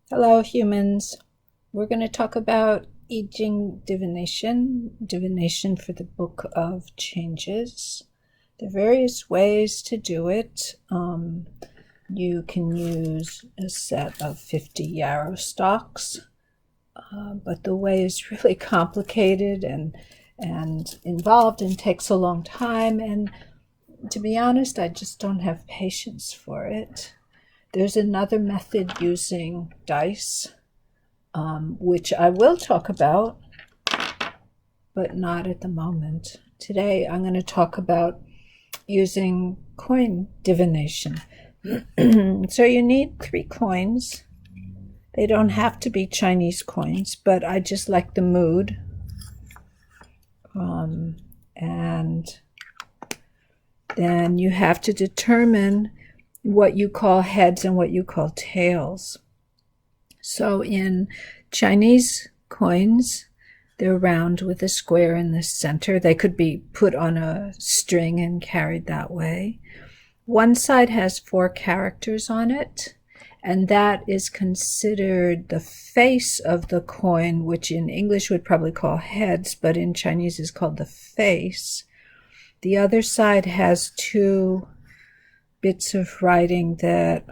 Hello, humans. We're going to talk about Yìjīng divination for the Book of Changes. There are various ways to do it. You can use a set of 50 yarrow stalks, but the way is really complicated and involved and takes a long time. And to be honest, I just don't have patience for it. There's another method using dice, which I will talk about, but not at the moment. Today I'm going to talk about using coin divination. So you need 3 coins. They don't have to be Chinese coins, but I just like the mood. And then you have to determine what you call heads and what you call tails. So in Chinese coins, they're round with a square in the center. They could be put on a string and carried that way. One side has 4 characters on it, and that is considered the face of the coin, which in English would probably call heads, but in Chinese is called the face. The other side has 2 bits of writing that,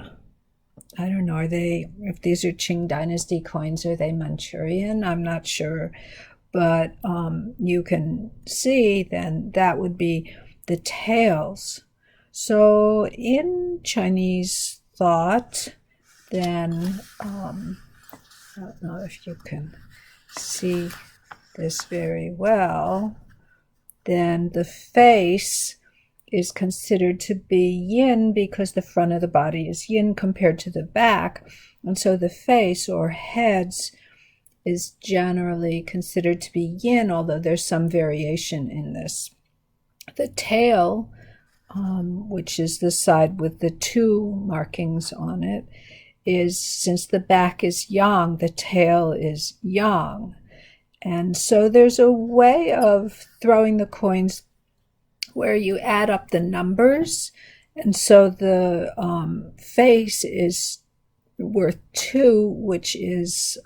I don't know, if these are Qing Dynasty coins, are they Manchurian? I'm not sure. But you can see then that would be the tails. So in Chinese thought, then, I don't know if you can see this very well, then the face is considered to be yin because the front of the body is yin compared to the back. And so the face or heads is generally considered to be yin, although there's some variation in this. The tail, which is the side with the 2 markings on it, is, since the back is yang, the tail is yang. And so there's a way of throwing the coins where you add up the numbers, and so the face is worth 2, which is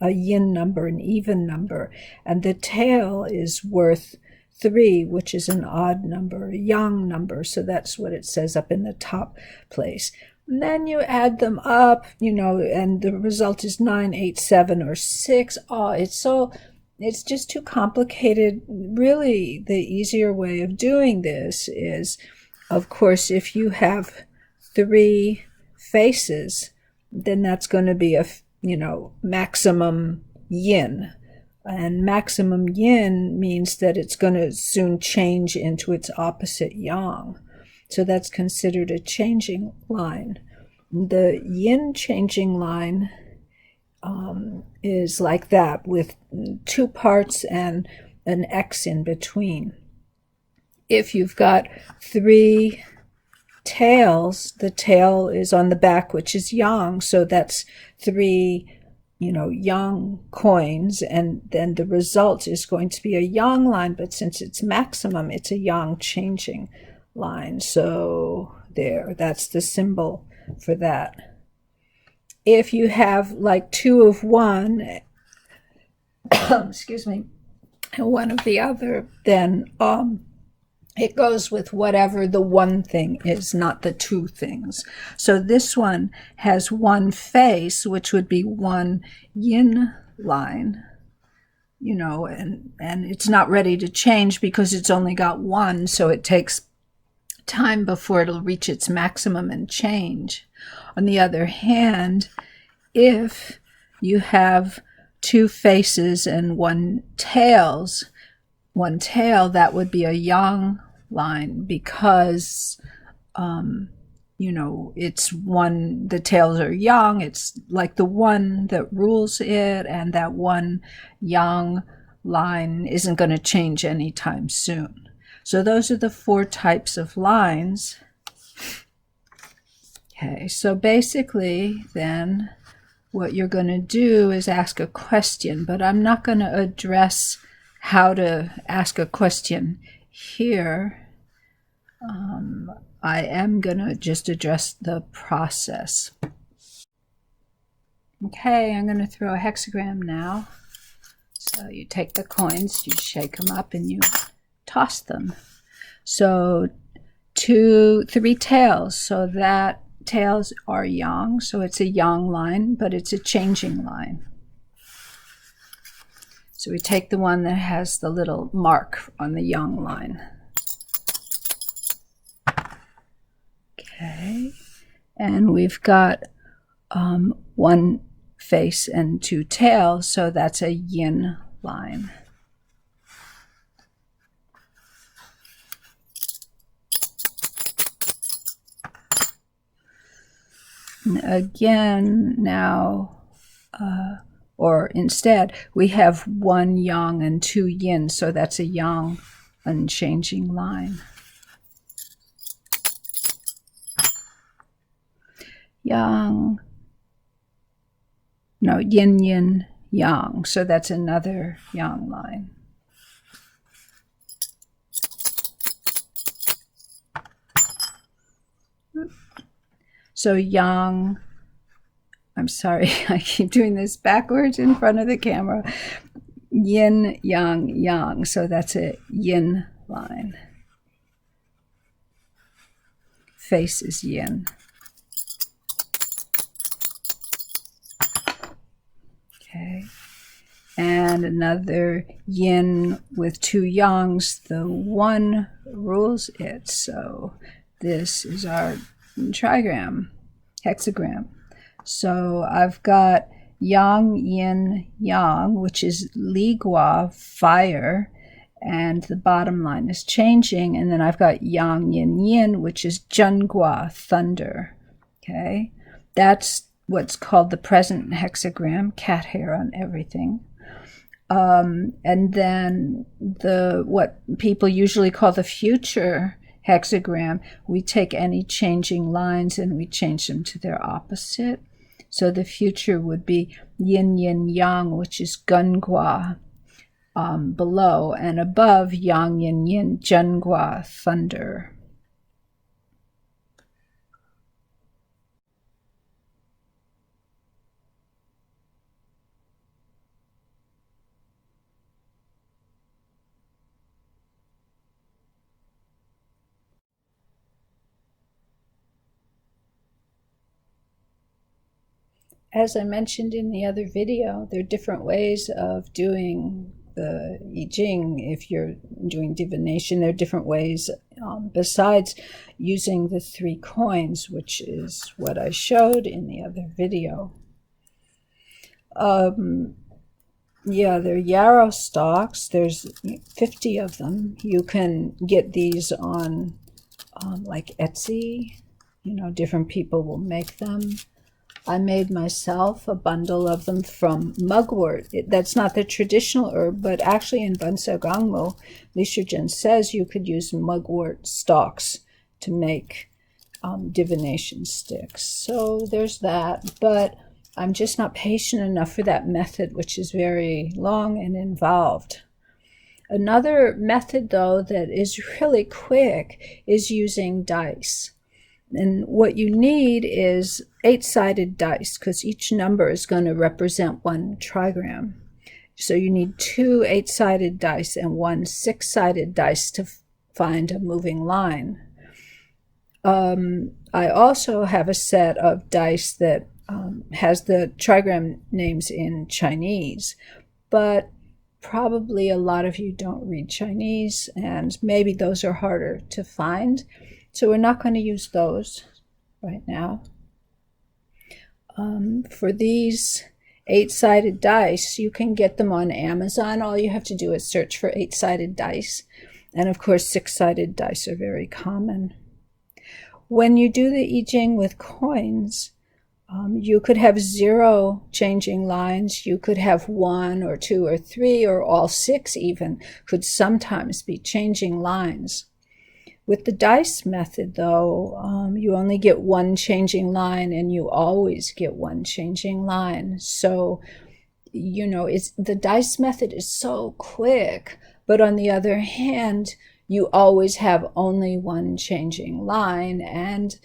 a yin number, an even number, and the tail is worth 3, which is an odd number, a yang number. So that's what it says up in the top place. And then you add them up, and the result is 9, 8, 7, or 6. It's just too complicated. Really, the easier way of doing this is, of course, if you have 3 faces, then that's going to be a, maximum yin. And maximum yin means that it's going to soon change into its opposite yang. So that's considered a changing line. The yin changing line is like that, with 2 parts and an X in between. If you've got 3 tails, the tail is on the back, which is yang, so that's 3 yang coins, and then the result is going to be a yang line, but since it's maximum, it's a yang changing line. So that's the symbol for that. If you have like 2 of one, excuse me, and 1 of the other, then it goes with whatever the one thing is, not the 2 things. So this one has 1 face, which would be 1 yin line, and it's not ready to change because it's only got 1, so it takes time before it'll reach its maximum and change. On the other hand, if you have 2 faces and 1 tail, that would be a yang line because, it's one, the tails are yang, it's like the one that rules it, and that 1 yang line isn't going to change anytime soon. So those are the 4 types of lines. Okay, so basically then what you're going to do is ask a question, but I'm not going to address how to ask a question here. I am going to just address the process. Okay, I'm going to throw a hexagram now. So you take the coins, you shake them up, and you toss them. So 3 tails. So that tails are yang. So it's a yang line, but it's a changing line. So we take the one that has the little mark on the yang line. Okay, and we've got 1 face and 2 tails, so that's a yin line. And again, now, or instead, we have 1 yang and 2 yin, so that's a yang unchanging line. Yang, no, yin, yin, yang, so that's another yang line. So yang, I'm sorry, I keep doing this backwards in front of the camera. Yin, yang, yang, so that's a yin line. Face is yin. Okay, and another yin with 2 yangs, the 1 rules it. So this is our trigram, hexagram. So I've got yang, yin, yang, which is li gua, fire, and the bottom line is changing. And then I've got yang, yin, yin, which is zhen gua, thunder. Okay, that's what's called the present hexagram, cat hair on everything. And then what people usually call the future hexagram, we take any changing lines and we change them to their opposite. So the future would be yin, yin, yang, which is gun gua below, and above yang, yin, yin, zhen gua, thunder. As I mentioned in the other video, there are different ways of doing the Yìjīng. If you're doing divination, there are different ways besides using the 3 coins, which is what I showed in the other video. Yeah, they're yarrow stalks. There's 50 of them. You can get these on like Etsy. You know, different people will make them. I made myself a bundle of them from mugwort. That's not the traditional herb, but actually in Bansagangmo, Li Shizhen says you could use mugwort stalks to make divination sticks. So there's that, but I'm just not patient enough for that method, which is very long and involved. Another method, though, that is really quick is using dice. And what you need is 8-sided dice, because each number is going to represent 1 trigram. So you need 2 8-sided dice and 1 6-sided dice to find a moving line. I also have a set of dice that has the trigram names in Chinese, but probably a lot of you don't read Chinese, and maybe those are harder to find. So we're not going to use those right now. For these 8-sided dice, you can get them on Amazon. All you have to do is search for 8-sided dice. And of course, 6-sided dice are very common. When you do the Yìjīng with coins, you could have 0 changing lines. You could have 1 or 2 or 3 or all 6 even could sometimes be changing lines. With the dice method, though, you only get 1 changing line, and you always get 1 changing line. So, you know, the dice method is so quick, but on the other hand, you always have only 1 changing line, and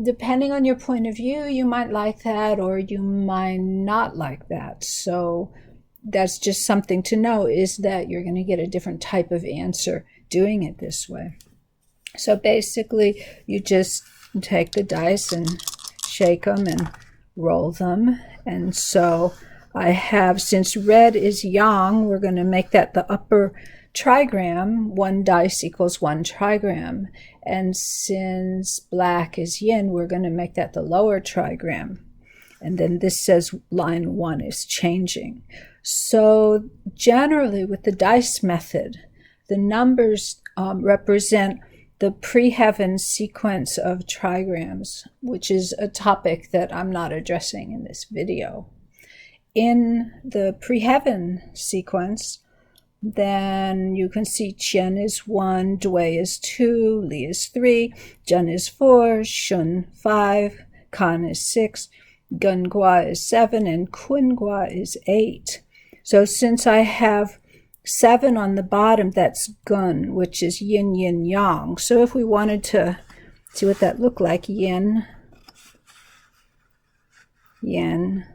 depending on your point of view, you might like that or you might not like that. So that's just something to know, is that you're going to get a different type of answer doing it this way. So basically, you just take the dice and shake them and roll them. And so I have, since red is yang, we're going to make that the upper trigram. 1 dice equals 1 trigram. And since black is yin, we're going to make that the lower trigram. And then this says line 1 is changing. So generally with the dice method, the numbers represent the pre-heaven sequence of trigrams, which is a topic that I'm not addressing in this video. In the pre-heaven sequence, then you can see Qian is 1, Dui is 2, Li is 3, Zhen is 4, Shun 5, Kan is 6, Gun Gua is 7, and Kun Gua is 8. So since I have 7 on the bottom, that's gun, which is yin, yin, yang. So if we wanted to see what that looked like, yin, yin,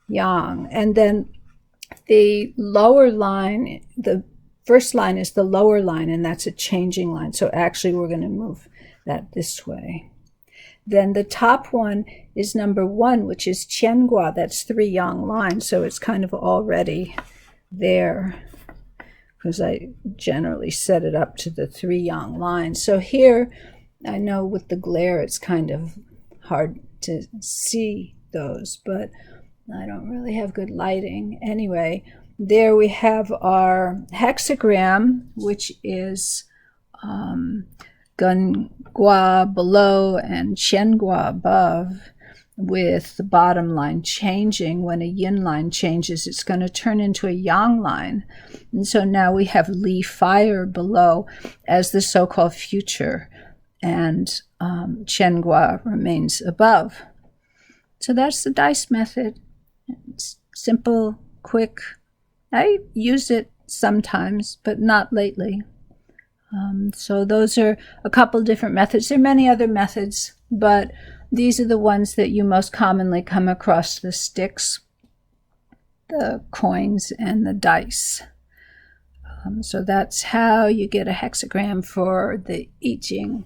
yang. And then the lower line, the first line is the lower line, and that's a changing line. So actually we're going to move that this way. Then the top one is number 1, which is Qiangua. That's 3 yang lines, so it's kind of already there because I generally set it up to the 3 yang lines. So here, I know with the glare it's kind of hard to see those, but I don't really have good lighting. Anyway, there we have our hexagram, which is Gun Gua below and Qian Gua above, with the bottom line changing. When a yin line changes, it's going to turn into a yang line. And so now we have Li fire below as the so-called future, and Qian Gua remains above. So that's the dice method. It's simple, quick. I use it sometimes, but not lately. So those are a couple different methods. There are many other methods, but these are the ones that you most commonly come across: the sticks, the coins, and the dice. So that's how you get a hexagram for the Yìjīng.